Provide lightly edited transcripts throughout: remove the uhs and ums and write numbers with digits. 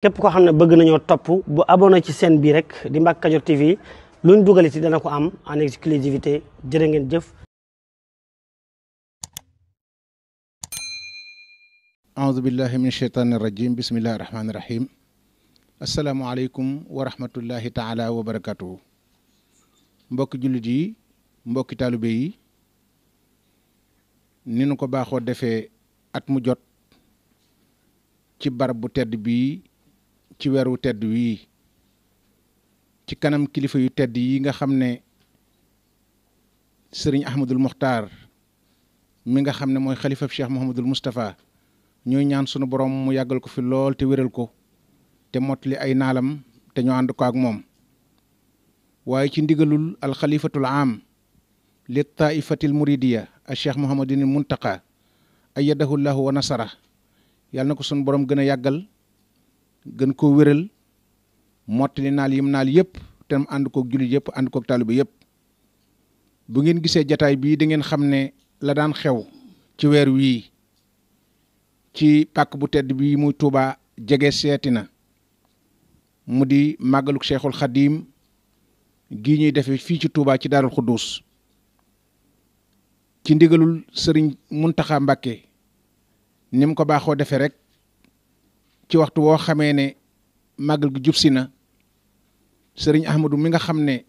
képp koo xam ne bëgg nañoo topp bu abonné ci chaîne bii rek di Mbacke Kadior TV luñ dugal ci dana ko am en exclusivité jërë ngeen jëf. aoudu billahi min sheytaani rajim bismillahi rahmaani rahim asalaamualeykum wa rahmatullahi taala wa barakatuhu mbokki jullit yi mbokki taalibe yi ni nu ko baaxoo defee at mu jot ci barab bu tedd bii ci weeru tedd wii ci kanam kilifa yu tedd yi nga xam ne sëriñ Ahmadul Muxtaar mi nga xam ne mooy xalifa Cheikh Mouhamadul Moustapha ñooy ñaan sunu borom mu yàggal ko fi lool te wéral ko te mottali ay naalam te ñoo ànd ko ak moom waaye ci ndigalul alxalifatul am li taifatil muridiya a Cheikh Mouhamadinil Muntaqa ayyadahu llahu wa nasara yàlla na ko sunu borom gën a yàggal gën koo wéral mottali naal yim naal yëpp te mu ànd koog jullit yëpp ànd koog taalibe yëpp bu ngeen gisee jataay bii da ngeen xam ne la daan xew ci weer wii ci pàkk bu tedd bii muy Tuuba jege seeti na mu di màggaluk Cheikhul Xadim gii ñuy defe fii ci Tuuba ci Daarul Xuddus ci ndigalul sëriñ Muntaxa Mbàkke ni mu ko baaxoo defee rek ci waxtu woo xamee ne màggal gi jub si na sëriñ Ahmadu mi nga xam ne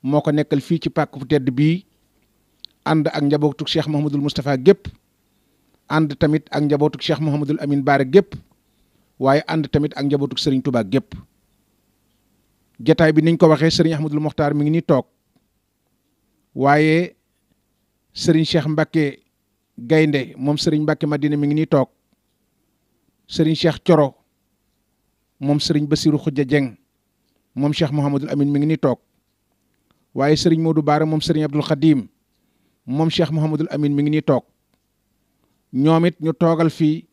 moo ko nekkal fii ci pàkk bu tedd bii ànd ak njabootuk Cheikh Mouhamadul Moustapha gépp ànd tamit ak njabootuk Cheikh Mouhamadul Amin Baara gépp waaye ànd tamit ak njabootuk sëriñ Touba gépp jataay bi niñ ko waxee sëriñ Ahmadul Moxtaar mi ngi nii toog waaye sëriñ Cheikh Mbacke Gaynde moom sëriñ Mbacke Madina mi ngi nii toog sëriñ Cheikh Coro moom sëriñ Basiru Xujja Jeng moom Cheikh Mouhamadul Amin mi ngi nii toog waaye sëriñ Modou Baara moom sëriñ Abdul Xadim moom Cheikh Mouhamadul Amin mi ngi nii toog ñoom it ñu toogal fii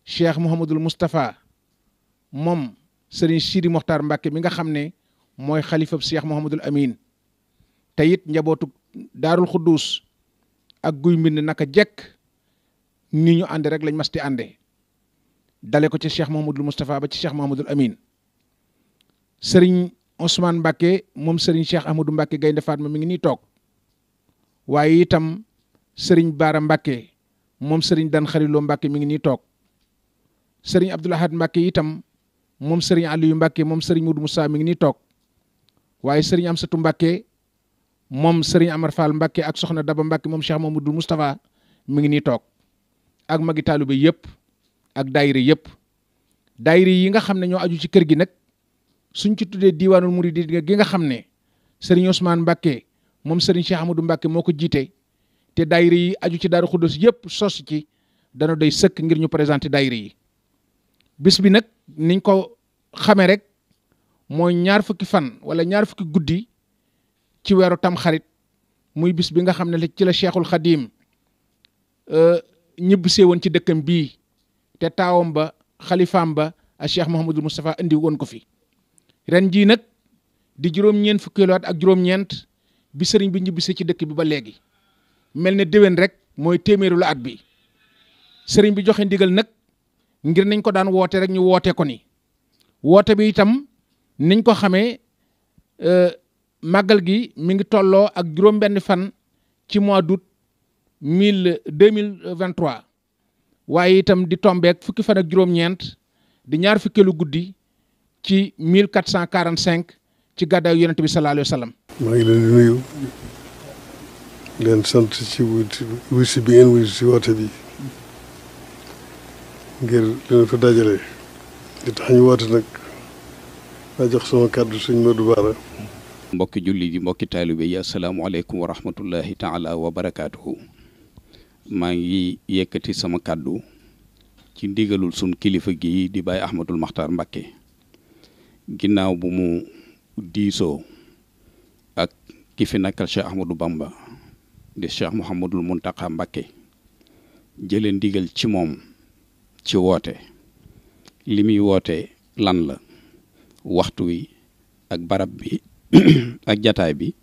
Cheikh Mouhamadul Moustapha moom sëriñ Sidi Mokhtar Mbacke mi nga xam ne mooy xalifab Cheikh Mouhamadul Amin te it njabootu Daarul Xuddus ak guy mbind naka jekk ni ñu ànde rek lañ masti ànde dale ko ci Cheikh Mouhamadul Moustapha ba ci Cheikh Mouhamadul Amin sëriñ Ousmane Mbacke moom sëriñ Cheikh Ahmadou Mbacke Gaynde Fatma mi ngi nii toog waaye itam sëriñ Baara Mbacke moom sëriñ Dan Xariloo Mbacke mi ngi nii toog sëriñ Abdoul Ahad Mbacke itam moom sëriñ Aliou Mbacke moom sëriñ Moudou Moussa mi ngi nii toog waaye sëriñ Amsatu Mbacke moom sëriñ Amar Fall Mbacke ak soxna Daba Mbacke moom Cheikh Mamadou Moustapha mi ngi nii toog ak magi taalibe yëpp ak daayira yëpp daayira yi nga xam ne ñoo aju ci kër gi nag suñ ci tuddee diiwaanul muridi gi nga xam ne sëriñ Ousmane Mbacke moom sëriñ Cheikh Amadou Mbacke moo ko jiite te daayira yi aju ci Daaru Xuddus yëpp sos ci dana doy sëkk ngir ñu présenter daayira yi bis bi nag niñ ko xamee rek mooy ñaar fukki fan wala ñaar fukki guddi ci weeru Tamxarit muy bis bi nga xam ne ci la Cheikhul Khadim ñibbisee woon ci dëkkam bii te taawam ba xalifaam ba a Cheikh Mouhamadul Moustapha indi woon ko fi ren jii nag di juróom-ñeent fukki at ak juróom-ñeent bi sëriñ bi ñibbisee ci dëkk bi ba léegi mel ne déwén rek mooy téeméeru la at bi sëriñ bi joxe ndigal nag ngir nañ ko daan woote rek ñu woote ko ni woote bi itam niñ ko xamee màggal gi mi ngi tolloo ak juróom-benn fan ci mois d'août 2023 waaye itam di tombeek fukki fan ak juróom-ñeent di ñaar fukkeelu guddi ci 1445 ci gàddaayu yonent bi sallallahu alayhi wa sallam. maa ngi leen di nuyu leen sant ci wusi bi ngeen wusi ci woote bi ngir leen fa dajale di tax ñu woote nag maa jox sama kàddu sëñ Modou Bara. mbokki julli yi mbokki taalibe yi asalaamaaleykum wa rahmatullahi taala wa barakaatuhu maa ngi yëkkati sama kàddu ci ndigalul sun kilifa gi di Baye Ahmadul Maxtaar Mbacke ginnaaw bu mu diisoo ak ki fi nekkal Cheikh Ahmadou Bamba di Cheikh Mouhamadul Muntaqa Mbacke jëlee ndigal ci moom ci woote li muy woote lan la waxtu wi ak barab bi ak jataay bi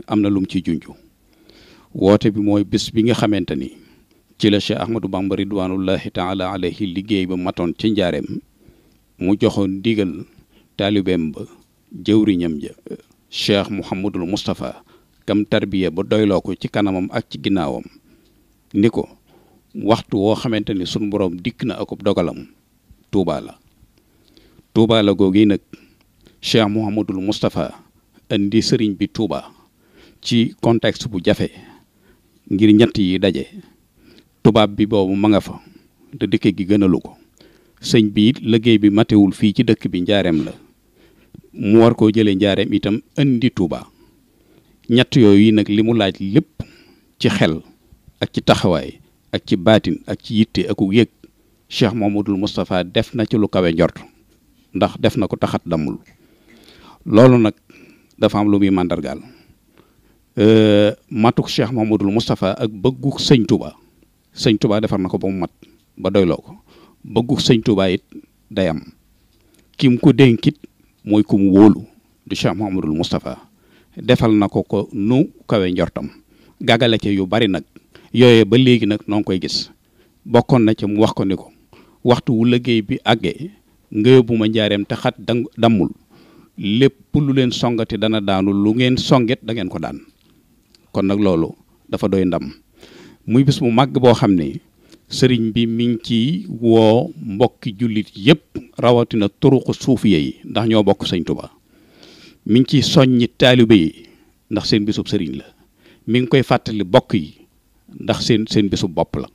am na lum ci junju woote bi mooy bés bi nga xamante ni ci la Cheikh Ahmadou Bamba ridwanullahi taala alayhi liggéey ba matoon ci njaareem mu joxoon ndigal taalibeem ba jëwriñam ja Cheikh Mouhamadul Moustapha kam tarbiya ba doyloo ko ci kanamam ak ci ginnaawam ni ko waxtu woo xamante ni sunu borom dikk na akub dogalam Touba la googi nag Cheikh Mouhamadul Moustapha indi sëriñ bi Touba ci contexte bu jafe ngir ñett yi daje tubaab bi boobu ma nga fa te dëkk gi gënalu ko sëñ bi liggéey bi matewul fii ci dëkk bi njaareem la mu war koo jëlee njaareem itam indi Touba ñett yooyu nag li mu laaj lépp ci xel ak ci taxawaay ak ci baatin ak ci yitte ak yëg Cheikh Mouhamadoul Moustapha def na ci lu kawe njort ndax def na ko taxat damul loolu nag dafa am lu muy màndargaal matuk Cheikh Mouhamadoul Moustapha ak bëggu sëñ Touba defar na ko ba mu mat ba doyloo ko bëggu sëñ Touba it day am kim ko dénkit mooy ku mu wóolu du Cheikh Mouhamadoul Moustapha defal na ko nu kawe njortam gàggale ca yu bari nag yooye ba léegi nag noo ngi koy gis bokkoon na ca mu wax ko ni ko waxtu wu liggéey bi àggee nga yóbbu ma njaareem te xat dammul lépp lu leen songati dana daanu lu ngeen songet da ngeen ko daan kon nag loolu dafa doy ndam muy bis mu màgg boo xam ne sëriñ bi mi ngi ci woo mbokki jullit yépp rawatina turuqu suufiya yi ndax ñoo bokk sëñ Tuba mi ngi ciy soññi taalibe yi ndax seen bisub sëriñ la mi ngi koy fàttali bokk yi ndax seen bisub bopp la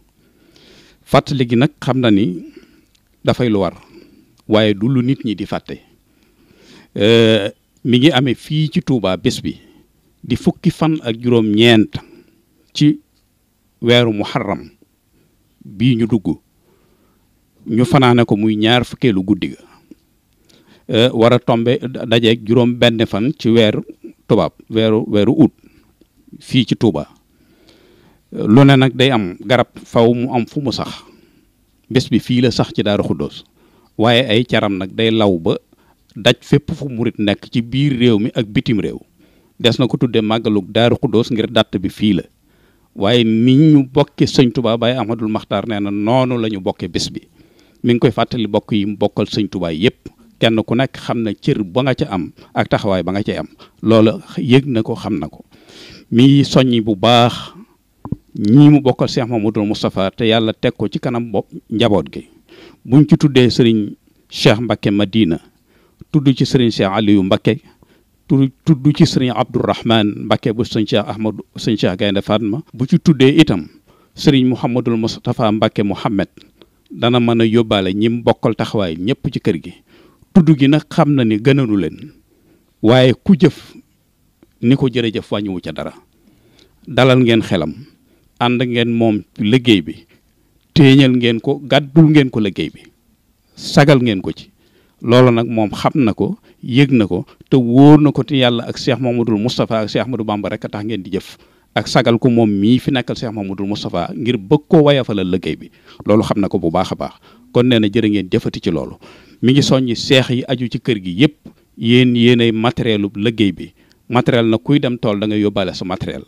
fàttali gi nag xam na ni dafay lu war waaye du lu nit ñi di fàtte mi ngi amee fii ci Touba bés bi di fukki fan ak juróom-ñeent ci weeru muharram bii ñu dugg ñu fanaane ko muy ñaar fukkeelu guddi ga war a tombe dajeeg juróom benn fan ci weeru tubaab weeru août fii ci Touba lu ne nag day am garab faw mu am fu mu sax bés bi fii la sax ci Daaru Xuddoos waaye ay caram nag day law ba daj fépp fu murit nekk ci biir réew mi ak bitim réew des na ko tudde màggalug Daaru Xuddoos ngir dàtt bi fii la waaye ni ñu bokke sëñ Touba Baye Ahmadul Maxtaar nee na noonu la ñu bokke bés bi mi ngi koy fàttali bokk yi mu bokkal sëñ Touba yépp kenn ku nekk xam na cër ba nga ca am ak taxawaay ba nga cay am loolu yëg na ko xam na ko mi soññi bu baax ñii mu bokkal Cheikh Mouhamadoul Moustapha te yàlla teg ko ci kanam bopp njaboot gi buñ ci tuddee sëriñ Cheikh Mbacké Madina tudd ci sëriñ Cheikh Aliou Mbacké tudd ci sëriñ Abdourahman Mbacké bu sëñ Cheikh Gaynde Fatma bu ci tuddee itam sëriñ Mouhamadoul Moustapha Mbacké Mouhamed dana mën a yóbbaale ñim bokkal taxawaay ñëpp ci kër gi tudd gi nag xam na ni gënalu leen waaye ku jëf ni ko jërëjëf wàññiwu ca dara dalal ngeen xelam ànd ngeen moom liggéey bi téeñal ngeen ko gàddul ngeen ko liggéey bi sagal ngeen ko ci loolu nag moom xam na ko yëg na ko te wóor na ko te yàlla ak Cheikh Mouhamadoul Moustapha ak Cheikh Ahmadou Bamba rek a tax ngeen di jëf ak sagal ko moom mii fi nekkal Cheikh Mouhamadoul Moustapha ngir bëgg koo wayafalal liggéey bi loolu xam na ko bu baax a baax kon nee na jërë ngeen jëfati ci loolu mi ngi soññi seex yi aju ci kër gi yépp yéenay matérielu liggéey bi matériel na kuy dem tool da nga yóbbaale sa matériel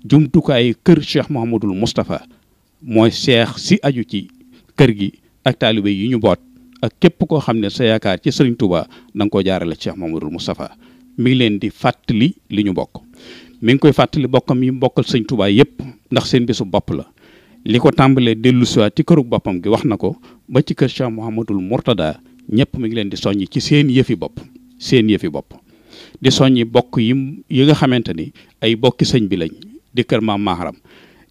jumtukaay kër Cheikh Mouhamadoul Moustapha mooy seex si aju ci kër gi ak taalibe yi ñu boot ak képp koo xam ne sa yaakaar ci Serigne Touba da nga koo jaarale Cheikh Mouhamadoul Moustapha mi ngi leen di fàttali li ñu bokk mi ngi koy fàttali bokkam yi bokkal Serigne Touba yépp ndax seen bisu bopp la li ko tàmbalee dellu siwaat ci kërug boppam gi wax na ko ba ci kër Cheikh Mouhamadoul Mourtada ñëpp mi ngi leen di soññi ci seen yëfi bopp di soññi bokk yi nga xamante ni ay bokki sëñ bi lañ di kër maam Maharam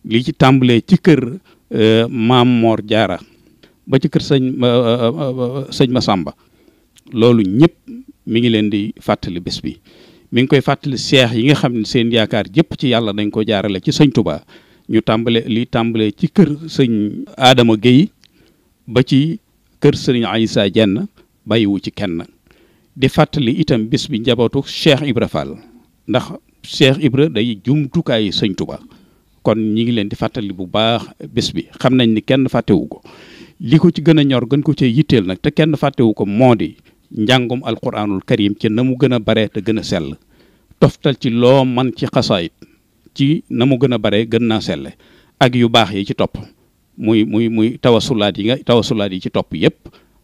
li ci tàmbalee ci kër maam Mor Jaara ba ci kër sëñ Masamba loolu ñëpp mi ngi leen di fàttali bés bi mi ngi koy fàttali seex yi nga xam ne seen yaakaar jëpp ci yàlla dañ ko jaarale ci sëñ Touba ñu tàmbalee ci kër sëñ Adama Guèye ba ci kër sëriñ Aïssa Dieng bàyyiwu ci kenn di fàttali itam bés bi njabootu Cheikh Ibra Fall ndax Cheikh Ibra day jumtukaayu sëñ Touba kon ñi ngi leen di fàttali bu baax bés bi xam nañ ni kenn fàttewu ko li ko ci gën a ñor gën ko cee yitteel nag te kenn fàttewu ko moo di njàngum alquranul karim ci na mu gën a bare te gën a sell toftal ci loo man ci xasaayit ci na mu gën a bare gën naa selle ak yu baax yi ci topp muy tawasulaat yi ci topp yépp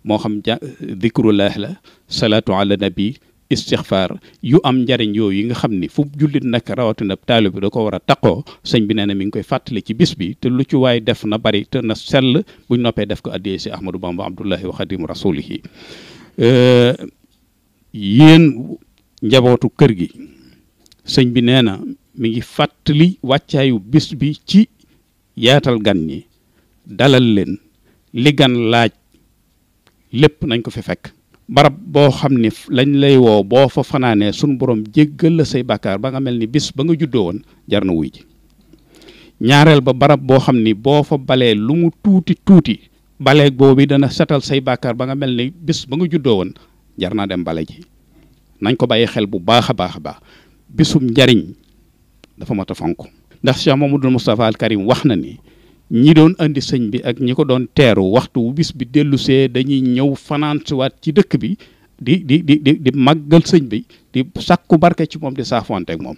moo xam dikrullah la salaatu ala nabi istixfaar yu am njariñ yooyu yi nga xam ni fu jullit nag rawatina taalibe bi da ko war a taqoo sëñ bi nee na mi ngi koy fàttali ci bis bi te lu ci waay def na bari te na sell buñ noppee def ko addiyee si Ahmadou Bamba Abdullahi wa Xadimu Rasulihi yéen njabootu kër gi sëñ bi nee na mi ngi fàttali wàccaayu bis bi ci yaatal gan ñi dalal leen li gan laaj lépp nañ ko fi fekk barab boo xam ni lañ lay woo boo fa fanaanee suñ borom jéggal la say bàkkaar ba nga mel ni bis ba nga juddoo woon jar na wuy ji ñaareel ba barab boo xam ni boo fa balee lu mu tuuti tuuti baleeg boobu dana setal say bàkkaar ba nga mel ni bis ba nga juddoo woon jar naa dem bale ji nañ ko bàyyi xel bu baax a baax a baax bisum njariñ dafa mat a fonk ndax Cheikh Mamadou Moustapha al Karim wax na ni ñi doon andi sëñ bi ak ñi ko doon teeru waxtu wu bis bi dellusee dañuy ñëw fanaansiwaat ci dëkk bi di màggal sëñ bi di sàkku barke ci moom di saafonte ak moom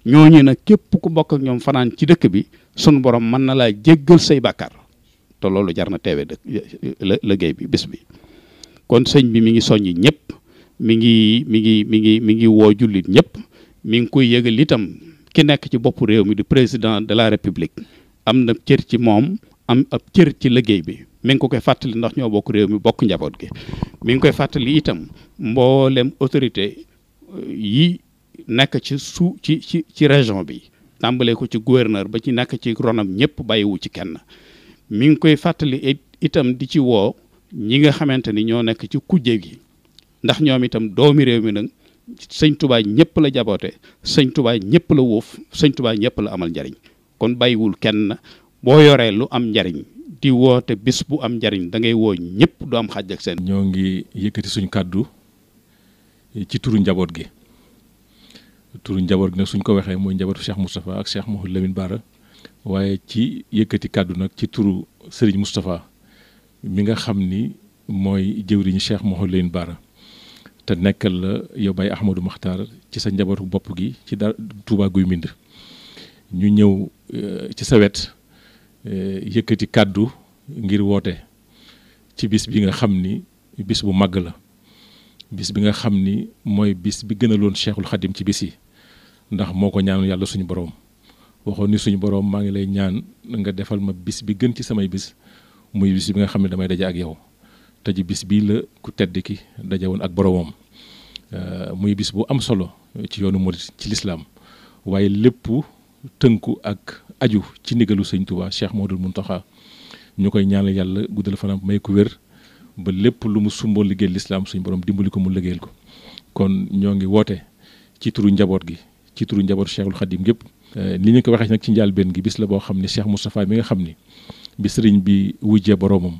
ñooñu nag képp ku bokk ak ñoom fanaan ci dëkk bi sunu borom mën na laa jéggal say bàkkaar te loolu jar na teewe dëkk liggéey bi bis bi kon sëñ bi mi ngi soññi ñëpp mi ngi woo jullit ñëpp mi ngi koy yëgal itam ki nekk ci bopp réew mi di président de la république am na cër ci moom am ab cër ci liggéey bi mi ngi ko koy fàttali ndax ñoo bokk réew mi bokk njaboot gi mi ngi koy fàttali itam mboolem autorité yi nekk ci région bi tàmbalee ko ci gouverneur ba ci nekk ci ronam ñëpp bàyyiwu ci kenn mi ngi koy fàttali itam di ci woo ñi nga xamante ni ñoo nekk ci kujje gi ndax ñoom itam doomi réew mi nag sëñ Tuubaa ñëpp la jaboote sëñ Tuubaa ñëpp la wuuf sëñ Tuubaa ñëpp la amal njariñ kon bàyyiwul kenn boo yoree lu am njariñ di woote bis bu am njariñ da ngay woo ñëpp du am xàjj ak seen. ñoo ngi yëkkati suñ kàddu ci turu njaboot gi nag suñ ko waxee mooy njabootu Cheikh Moustapha ak Cheikh Mouhamadou Lamine Bara waaye ci yëkkati kàddu nag ci turu Serigne Moustapha mi nga xam ni mooy jëwriñu Cheikh Mouhamadou Lamine Bara te nekkal la yow Baye Ahmadou Makhtar ci sa njabootu bopp gi ci Touba Guy Mbind ñu ñëw ci sa wet yëkkati kàddu ngir woote ci bis bi nga xam ni bis bu màgg la bis bi nga xam ni mooy bis bi gënaloon Cheikhul Khadim ci bis yi ndax moo ko ñaanoon yàlla suñu boroom waxoon ni suñu boroom maa ngi lay ñaan nga defal ma bis bi gën ci samay bis muy bis bi nga xam ne damay daje ak yow te ji bis bii la ku tedd ki daje woon ak boroomam muy bis bu am solo ci yoonu murid ci lislaam waaye lépp tënku ak aju ci ndigalu sëñ Touba Cheikh Mouhamadoul Mountakha ñu koy ñaanal yàlla guddal fanam may ko wér ba lépp lu mu sumboo liggéeyal lislaam suñ borom dimbali ko mu liggéeyal ko kon ñoo ngi woote ci turu njaboot gi ci turu njabootu Cheikhul Khadim gépp ni ñu ko waxee nag ci njàlbéen gi bis la boo xam ne Cheikh Moustapha mi nga xam ni bi sëriñ bi wujjee boroomam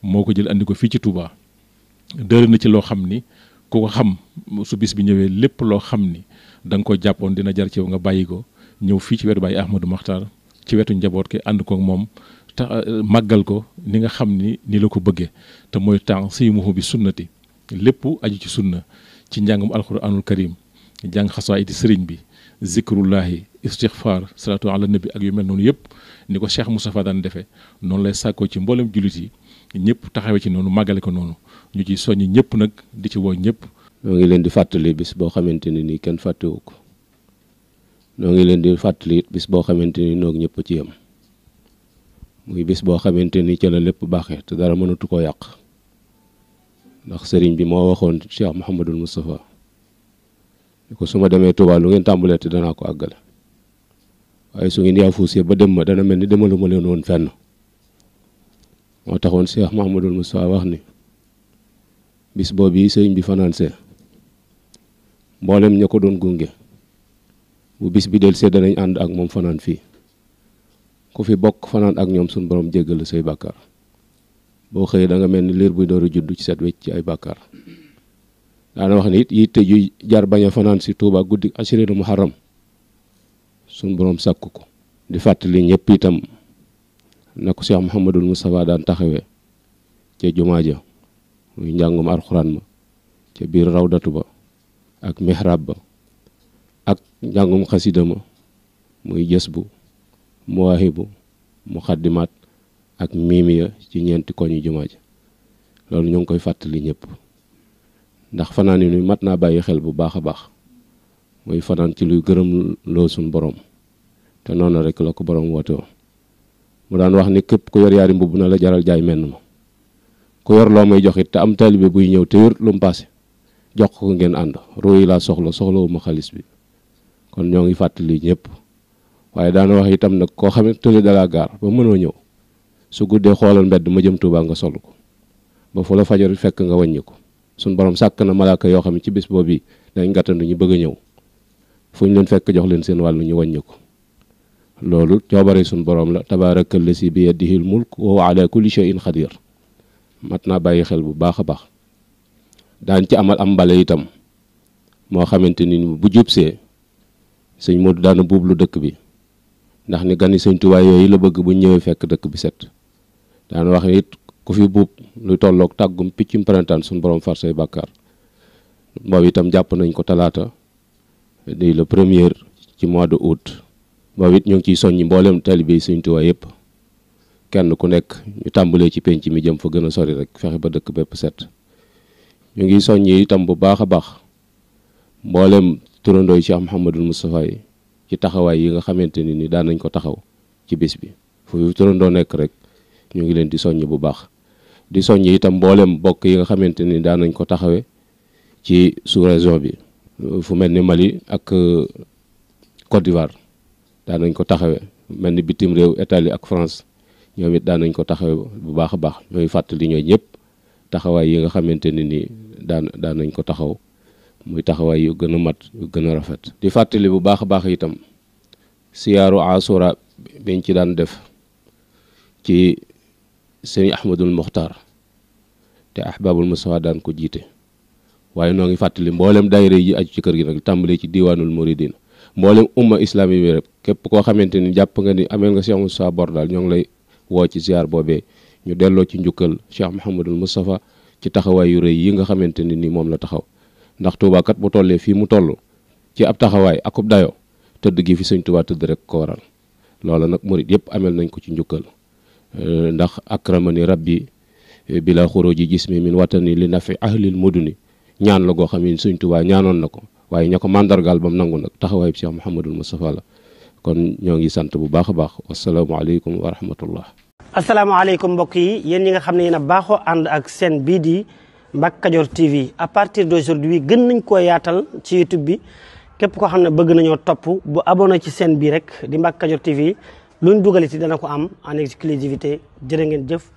moo ko jël andi ko fii ci Touba dër na ci loo xam ni ku ko xam su bis bi ñëwee lépp loo xam ni da nga ko jàppoon dina jar ci yow nga bàyyi ko ñëw fii ci wetu Baye Ahmadou Makhtar ci wetu njaboot ki ànd ko moom tax màggal ko ni nga xam ni la ko bëggee te mooy temps si muhu bi sunnati lépp aju ci sunna ci njàngum alquranul karim jàng xasaayidi sëriñ bi zikrullahi istixfar salatu ala nabi ak yu mel noonu yëpp ni ko Cheikh Moustapha daan defee noonu lay sàkkoo ci mboolem jullit yi ñëpp taxawee ci noonu màggale ko noonu ñu ciy soññi ñëpp nag di ci woo ñëpp. ñoo ngi leen di fàttali bis boo xamante ne nii kenn fàttewu ko ñoo ngi leen di fàttali bis boo xamante ni noog ñëpp ci yem muy bis boo xamante ni ca la lépp baaxee te dara mënatu koo yàq ndax sëriñ bi moo waxoon Cheikh Mouhamadoul Moustapha ni ko su ma demee Touba lu ngeen tàmbalee te danaa ko àggale waaye su ngeen yaafuusee ba dem ma dana mel ni demalu ma leen woon fenn moo taxoon Cheikh Mouhamadoul Moustapha wax ni bis boobu yi sëriñ bi fanaansee mboolem ña ko doon gunge bu bis bi del see danañ ànd ak moom fanaan fii ku fi bokk fanaan ak ñoom suñu borom jéggal say bàkkaar boo xëyee da nga mel ni liir buy door a judd ci set wecc ci ay bàkkaar daana wax ni it yitte ju jar bañ a fanaan si Touba guddi ashriina muharram suñu borom sàkku ko di fàttali ñëpp itam na ko Cheikh Mouhamadoul Moustapha daan taxawee ca jumaa ja muy njàngum alxuraan ma ca biir rawdatu ba ak mihrab ba ak njàngum xasida ma muy jës bu muwaahibu muxaddimaat ak miimiya ci ñeenti koñu jumaa ja loolu ñu ngi koy fàttali ñëpp ndax fanaan yi mat naa bàyyi xel bu baax a baax muy fanaan ci luy gërëm loo suñ borom te noonu rek la ko borom woote woo mu daan wax ni képp ku yor yaari mbubb na la jaral jaay menn ma ku yor loo may jox it te am taalibe buy ñëw te yor lu mu paase jox ko ngeen ànd ruu yi laa soxlawuma xaalis bi kon ñoo ngi fàttali ñëpp waaye daana wax itam nag koo xam ne tële dalaa gaar ba mënoo ñëw su guddee xoolal mbedd ma jëm Tuubaa nga sol ko ba fu la fajar fekk nga wàññi ko suñ borom sàkk na malaaka yoo xam ne ci bis boobu dañ gàttandu ñu bëgg a ñëw fu ñu leen fekk jox leen seen wàllu ñu wàññi ko loolu coobare suñ borom la tabaarakal lasi bi yadihil mulk wa huwa ala kulli shay'in xadir mat naa bàyyi xel bu baax a baax daan ci amal am mbale itam moo xamante ni bu jubsee sëñ Modou daana buublu dëkk bi ndax ni gani sëñ Tuubaa yooyu la bëgg bu ñëwee fekk dëkk bi set daana wax it ku fi buub lu tolloog tàggum piccum printemps suñ borom far say bàkkaar boobu itam jàpp nañ ko talaata di le premier ci mois de août boobu it ñu ngi ciy soññi mboolem taalibe yi sëñ Tuubaa yëpp kenn ku nekk ñu tàmbalee ci penc mi jëm fa gën a sori rek fexe ba dëkk bépp set ñu ngi soññi itam bu baax a baax mboolem turandooy Cheikh Mouhamadul Moustapha yi ci taxawaay yi nga xamante ni daan nañ ko taxaw ci bis bi fu turandoo nekk rek ñu ngi leen di soññ bu baax di soññ itam mboolem bokk yi nga xamante ni daan nañ ko taxawee ci sous-région bi fu mel ni Mali ak Côte d'Ivoire daan nañ ko taxawee mel ni bitim réew Italie ak France ñoom it daan nañ ko taxawee bu baax a baax ñooy fàttali ñooy ñëpp taxawaay yi nga xamante ni daan nañ ko taxaw muy taxawaay yu gën a mat yu gën a rafet. di fàttali bu baax a baax itam siyaaru asura biñ ci daan def ci sëñ Ahmadul Muxtaar te ahbabul Mustafa daan ko jiite waaye noo ngi fàttali mboolem daayira yi aju ci kër gi nag tàmbalee ci diwaanul muridin mboolem umma islami bi rek képp koo xamante ni jàpp nga ni ameel nga Cheikh Moustapha bor daal ñoo ngi lay woo ci ziar boobee ñu delloo ci njukkal Cheikh Mouhamadul Moustapha ci taxawaay yu rëy yi nga xamante ni moom la taxaw ndax Touba kat bu tollee fii mu toll ci ab taxawaay akub dayoo tëdd gi fi sëñ Touba tëdd rek ko waral loola nag murid yëpp amel nañ ko ci njukkal ndax akramani rabbi bila xuruji jismi min watani li nafi ahlil muduni ñaan la goo xam ne sëñ Touba ñaanoon na ko waaye ña ko mandargaal ba mu nangu nag taxawaay bi Cheikh Mouhamadul Moustapha la kon ñoo ngi sant bu baax a baax wasalaamaaleykum wa rahmatullah. asalaamaaleykum mbokk yi yéen ñi nga xam ne yéen a baaxoo ànd ak seen bii di Mbacke Kadior TV à partir d'aujourd'hui gën nañ koo yaatal ci YouTube bi képp koo xam ne bëgg nañoo topp bu abonné ci seen bii rek di Mbacke Kadior TV luñ dugaliti dana ko am en exclusivité jërë ngeen jëf